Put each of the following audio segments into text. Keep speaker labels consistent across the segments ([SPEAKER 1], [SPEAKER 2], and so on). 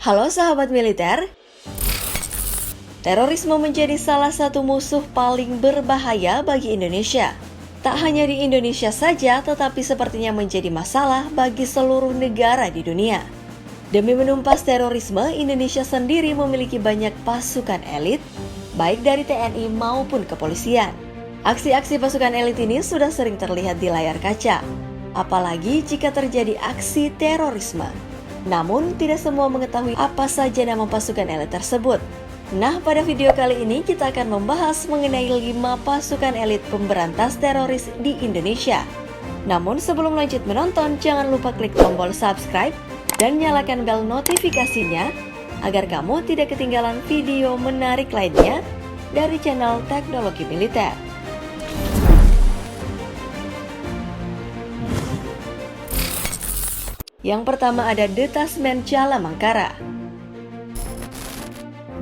[SPEAKER 1] Halo sahabat militer, terorisme menjadi salah satu musuh paling berbahaya bagi Indonesia. Tak hanya di Indonesia saja, tetapi sepertinya menjadi masalah bagi seluruh negara di dunia. Demi menumpas terorisme, Indonesia sendiri memiliki banyak pasukan elit, baik dari TNI maupun kepolisian. Aksi-aksi pasukan elit ini sudah sering terlihat di layar kaca, apalagi jika terjadi aksi terorisme. Namun, tidak semua mengetahui apa saja nama pasukan elit tersebut. Nah, pada video kali ini kita akan membahas mengenai 5 pasukan elit pemberantas teroris di Indonesia. Namun, sebelum lanjut menonton, jangan lupa klik tombol subscribe dan nyalakan bel notifikasinya agar kamu tidak ketinggalan video menarik lainnya dari channel Teknologi Militer. Yang pertama ada Detasmen Jala Mangkara.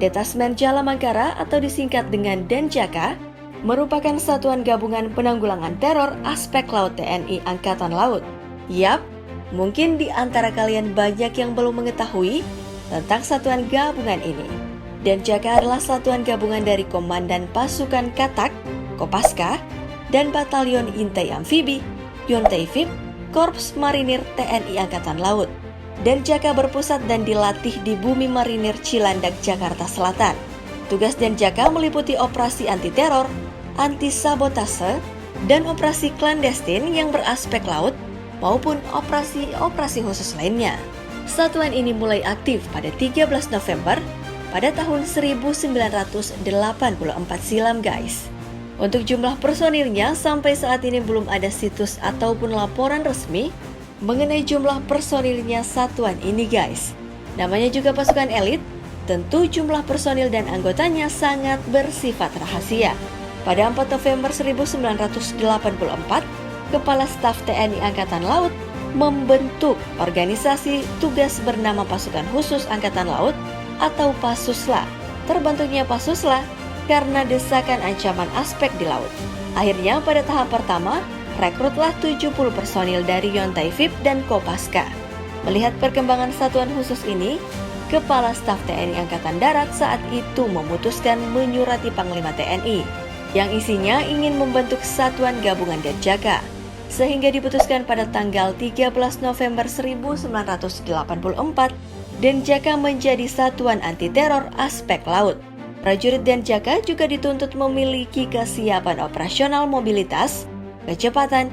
[SPEAKER 1] Detasmen Jala Mangkara atau disingkat dengan Denjaka merupakan satuan gabungan penanggulangan teror aspek laut TNI Angkatan Laut. Yap, mungkin di antara kalian banyak yang belum mengetahui tentang satuan gabungan ini. Denjaka adalah satuan gabungan dari Komandan Pasukan Katak, Kopaska, dan Batalion Intai Amfibi, Yontaifib, Korps Marinir TNI Angkatan Laut. Denjaka berpusat dan dilatih di Bumi Marinir Cilandak, Jakarta Selatan. Tugas Denjaka meliputi operasi anti-teror, anti-sabotase, dan operasi klandestin yang beraspek laut maupun operasi khusus lainnya. Satuan ini mulai aktif pada 13 November pada tahun 1984 silam guys. Untuk jumlah personilnya, sampai saat ini belum ada situs ataupun laporan resmi mengenai jumlah personilnya satuan ini guys. Namanya juga pasukan elit, tentu jumlah personil dan anggotanya sangat bersifat rahasia. Pada 4 November 1984, Kepala Staf TNI Angkatan Laut membentuk organisasi tugas bernama Pasukan Khusus Angkatan Laut atau Pasusla. Terbentuknya Pasusla karena desakan ancaman aspek di laut. Akhirnya pada tahap pertama, rekrutlah 70 personil dari Yontaifib dan Kopaska. Melihat perkembangan satuan khusus ini, Kepala Staf TNI Angkatan Darat saat itu memutuskan menyurati Panglima TNI yang isinya ingin membentuk satuan gabungan Denjaka. Sehingga diputuskan pada tanggal 13 November 1984, Denjaka menjadi satuan anti-teror aspek laut. Prajurit Denjaka juga dituntut memiliki kesiapan operasional mobilitas, kecepatan,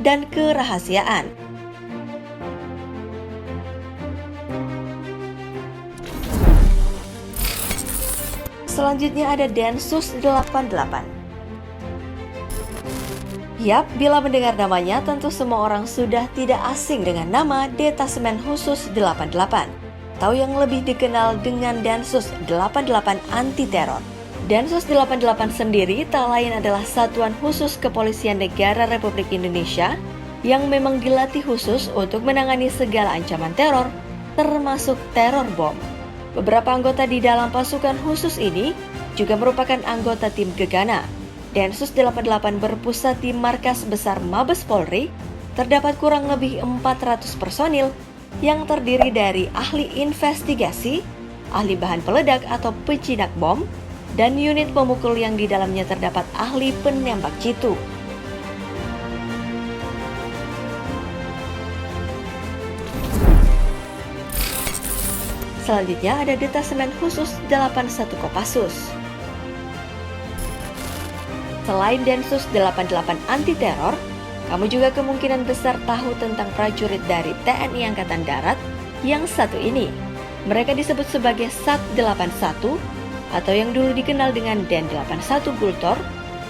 [SPEAKER 1] dan kerahasiaan. Selanjutnya ada Densus 88. Yap, bila mendengar namanya tentu semua orang sudah tidak asing dengan nama Detasmen Khusus 88. Atau yang lebih dikenal dengan Densus 88 Anti Teror. Densus 88 sendiri tak lain adalah satuan khusus Kepolisian Negara Republik Indonesia yang memang dilatih khusus untuk menangani segala ancaman teror, termasuk teror bom. Beberapa anggota di dalam pasukan khusus ini juga merupakan anggota tim Gegana. Densus 88 berpusat di Markas Besar Mabes Polri. Terdapat kurang lebih 400 personil yang terdiri dari ahli investigasi, ahli bahan peledak atau pejinak bom, dan unit pemukul yang di dalamnya terdapat ahli penembak jitu. Selanjutnya ada Detasmen Khusus 81 Kopassus. Selain Densus 88 Anti Teror, kamu juga kemungkinan besar tahu tentang prajurit dari TNI Angkatan Darat yang satu ini. Mereka disebut sebagai Sat 81 atau yang dulu dikenal dengan Den 81 Gultor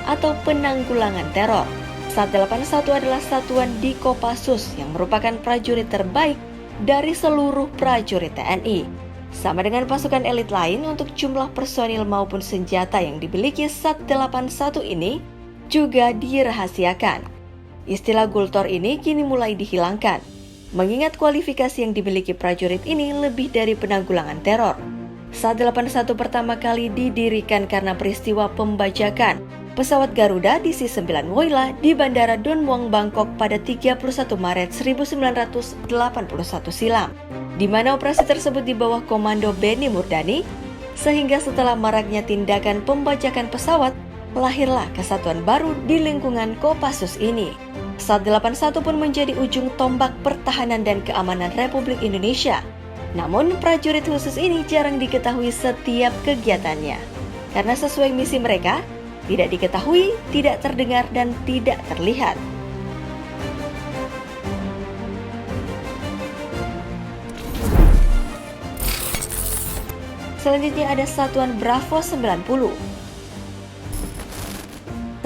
[SPEAKER 1] atau penanggulangan teror. Sat 81 adalah satuan di Kopassus yang merupakan prajurit terbaik dari seluruh prajurit TNI. Sama dengan pasukan elit lain, untuk jumlah personil maupun senjata yang dimiliki Sat 81 ini juga dirahasiakan. Istilah Gultor ini kini mulai dihilangkan, mengingat kualifikasi yang dimiliki prajurit ini lebih dari penanggulangan teror. Sat 81 pertama kali didirikan karena peristiwa pembajakan pesawat Garuda DC-9 Woyla di Bandara Don Muang, Bangkok pada 31 Maret 1981 silam. di mana operasi tersebut di bawah komando Benny Murdani, sehingga setelah maraknya tindakan pembajakan pesawat, lahirlah kesatuan baru di lingkungan Kopassus ini. Sat 81 pun menjadi ujung tombak pertahanan dan keamanan Republik Indonesia. Namun prajurit khusus ini jarang diketahui setiap kegiatannya, karena sesuai misi mereka, tidak diketahui, tidak terdengar, dan tidak terlihat. Selanjutnya ada Satuan Bravo 90.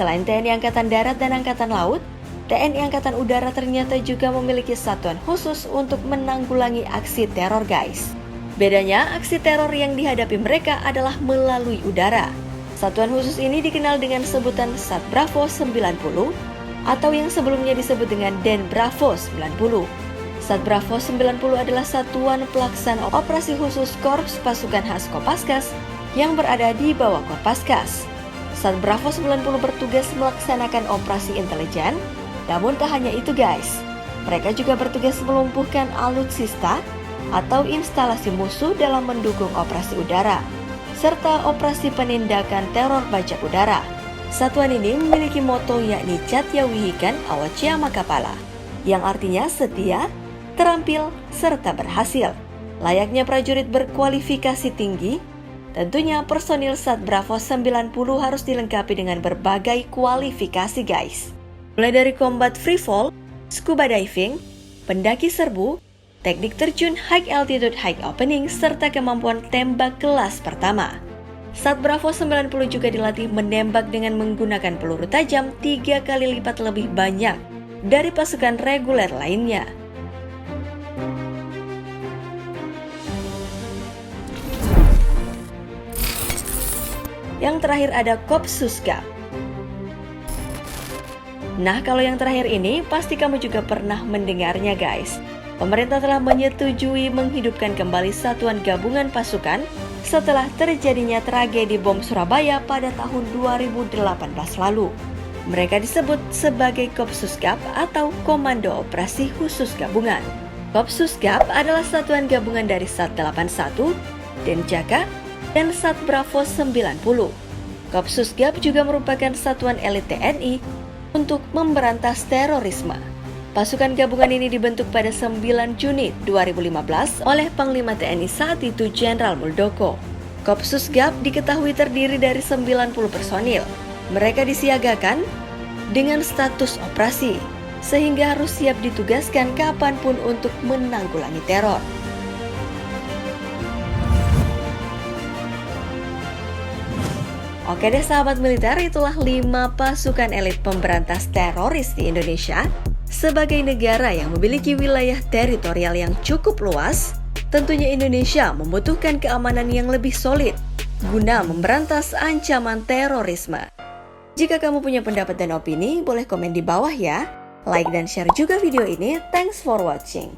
[SPEAKER 1] Selain TNI Angkatan Darat dan Angkatan Laut, TNI Angkatan Udara ternyata juga memiliki satuan khusus untuk menanggulangi aksi teror, guys. Bedanya, aksi teror yang dihadapi mereka adalah melalui udara. Satuan khusus ini dikenal dengan sebutan Sat Bravo 90 atau yang sebelumnya disebut dengan Den Bravo 90. Sat Bravo 90 adalah satuan pelaksana operasi khusus Korps Pasukan Khas Kopaskas yang berada di bawah Kopaskas. Sat Bravo 90 bertugas melaksanakan operasi intelijen, namun tak hanya itu, guys. Mereka juga bertugas melumpuhkan alutsista atau instalasi musuh dalam mendukung operasi udara, serta operasi penindakan teror bajak udara. Satuan ini memiliki moto yakni Catya Wihikan Awacya Makapala, yang artinya setia, terampil, serta berhasil. Layaknya prajurit berkualifikasi tinggi, tentunya personil Sat Bravo 90 harus dilengkapi dengan berbagai kualifikasi, guys. Mulai dari combat free fall, scuba diving, pendaki serbu, teknik terjun high altitude high opening, serta kemampuan tembak kelas pertama. Sat Bravo 90 juga dilatih menembak dengan menggunakan peluru tajam 3 kali lipat lebih banyak dari pasukan reguler lainnya. Yang terakhir ada Kopsus Gap. Nah, kalau yang terakhir ini pasti kamu juga pernah mendengarnya, guys. Pemerintah telah menyetujui menghidupkan kembali Satuan Gabungan Pasukan setelah terjadinya tragedi bom Surabaya pada tahun 2018 lalu. Mereka disebut sebagai Kopsus Gap atau Komando Operasi Khusus Gabungan. Kopsus Gap adalah satuan gabungan dari Sat 81, Denjaka, dan Sat Bravo 90. Kopsus Gap juga merupakan satuan elit TNI untuk memberantas terorisme. Pasukan gabungan ini dibentuk pada 9 Juni 2015 oleh Panglima TNI saat itu Jenderal Muldoko. Kopsus Gap diketahui terdiri dari 90 personil. Mereka disiagakan dengan status operasi, sehingga harus siap ditugaskan kapanpun untuk menanggulangi teror. Oke deh sahabat militer, itulah 5 pasukan elit pemberantas teroris di Indonesia. Sebagai negara yang memiliki wilayah teritorial yang cukup luas, tentunya Indonesia membutuhkan keamanan yang lebih solid guna memberantas ancaman terorisme. Jika kamu punya pendapat dan opini, boleh komen di bawah ya. Like dan share juga video ini. Thanks for watching.